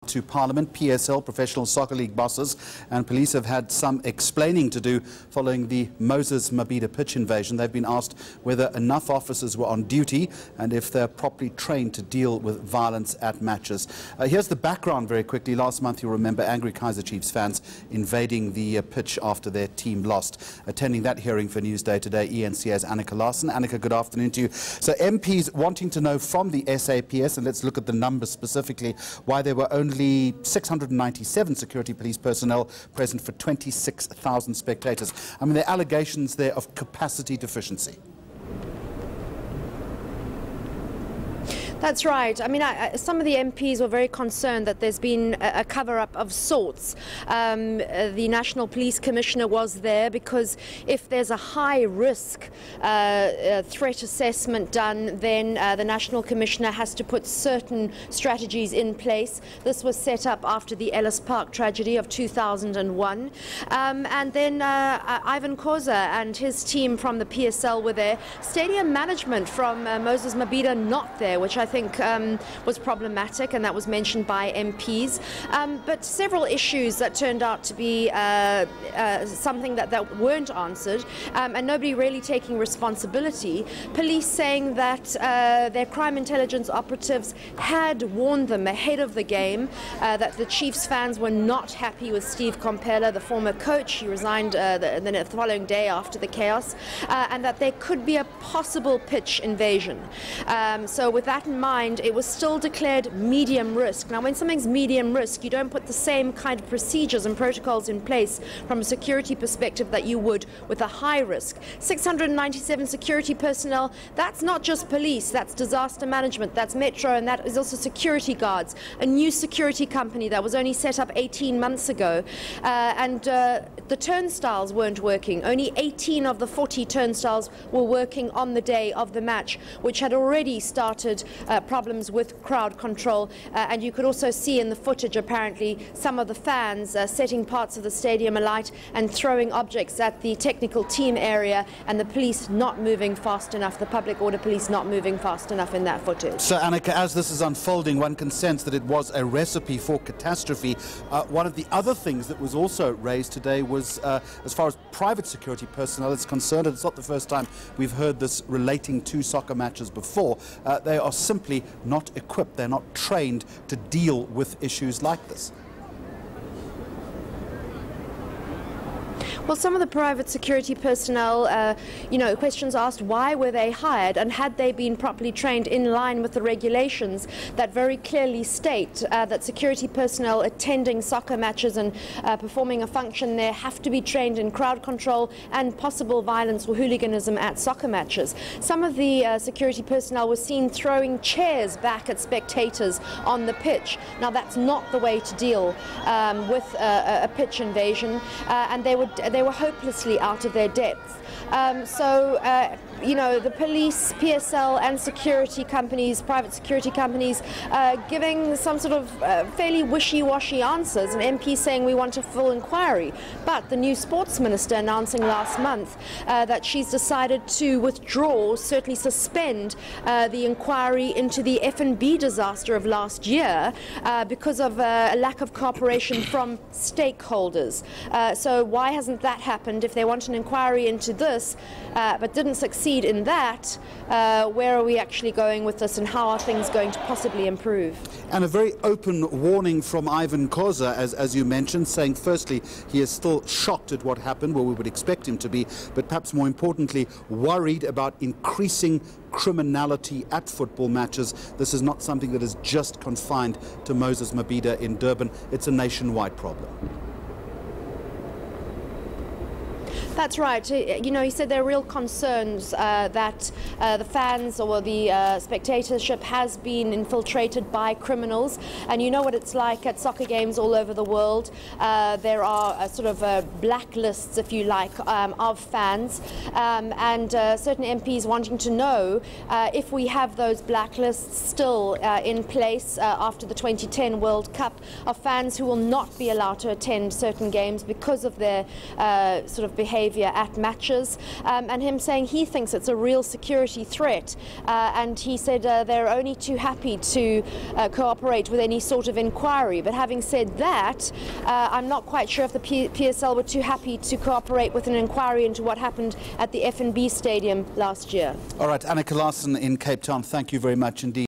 to Parliament. PSL, Professional Soccer League bosses, and police have had some explaining to do following the Moses Mabhida pitch invasion. They've been asked whether enough officers were on duty and if they're properly trained to deal with violence at matches. Here's the background very quickly. Last month, you'll remember, angry Kaizer Chiefs fans invading the pitch after their team lost. Attending that hearing for Newsday today, eNCA's Annika Larsen. Annika, good afternoon to you. So MPs wanting to know from the SAPS, and let's look at the numbers specifically, why there were only 697 security police personnel present for 26,000 spectators. I mean, there are allegations there of capacity deficiency. That's right. I mean, some of the MPs were very concerned that there's been a cover-up of sorts. The National Police Commissioner was there because if there's a high-risk threat assessment done, then the National Commissioner has to put certain strategies in place. This was set up after the Ellis Park tragedy of 2001. And then Ivan Koza and his team from the PSL were there. Stadium management from Moses Mabhida not there, which I think was problematic, and that was mentioned by MPs. But several issues that turned out to be something that weren't answered, and nobody really taking responsibility. Police saying that their crime intelligence operatives had warned them ahead of the game that the Chiefs fans were not happy with Steve Compella, the former coach. He resigned the following day after the chaos, and that there could be a possible pitch invasion. So with that in mind, it was still declared medium risk. Now, when something's medium risk, you don't put the same kind of procedures and protocols in place from a security perspective that you would with a high risk. 697 security personnel, that's not just police, that's disaster management, that's Metro, and that is also security guards, a new security company that was only set up 18 months ago. And the turnstiles weren't working. Only 18 of the 40 turnstiles were working on the day of the match, which had already started problems with crowd control, and you could also see in the footage apparently some of the fans setting parts of the stadium alight and throwing objects at the technical team area, and the police not moving fast enough, the public order police not moving fast enough in that footage. So Annika, as this is unfolding, one can sense that it was a recipe for catastrophe. One of the other things that was also raised today was as far as private security personnel is concerned, and it's not the first time we've heard this relating to soccer matches before. They are simply not equipped, they're not trained to deal with issues like this. Well, some of the private security personnel, questions asked why were they hired and had they been properly trained in line with the regulations that very clearly state that security personnel attending soccer matches and performing a function there have to be trained in crowd control and possible violence or hooliganism at soccer matches. Some of the security personnel were seen throwing chairs back at spectators on the pitch. Now, that's not the way to deal with a pitch invasion, and they were hopelessly out of their depth. The police, PSL and security companies, private security companies, giving some sort of fairly wishy-washy answers, and MP saying we want a full inquiry. But the new sports minister announcing last month that she's decided to withdraw, certainly suspend the inquiry into the F&B disaster of last year because of a lack of cooperation from stakeholders. So why hasn't that happened? If they want an inquiry into this but didn't succeed in that, where are we actually going with this, and how are things going to possibly improve? And a very open warning from Ivan Koza, as you mentioned, saying firstly he is still shocked at what happened, well, we would expect him to be, but perhaps more importantly worried about increasing criminality at football matches. This is not something that is just confined to Moses Mabhida in Durban, it's a nationwide problem. That's right. He said there are real concerns that the fans or the spectatorship has been infiltrated by criminals. And you know what it's like at soccer games all over the world. There are sort of blacklists, if you like, of fans. And certain MPs wanting to know if we have those blacklists still in place after the 2010 World Cup of fans who will not be allowed to attend certain games because of their sort of behavior behaviour at matches, and him saying he thinks it's a real security threat, and he said they're only too happy to cooperate with any sort of inquiry. But having said that, I'm not quite sure if the PSL were too happy to cooperate with an inquiry into what happened at the F&B Stadium last year. All right, Annika Larsen in Cape Town, thank you very much indeed.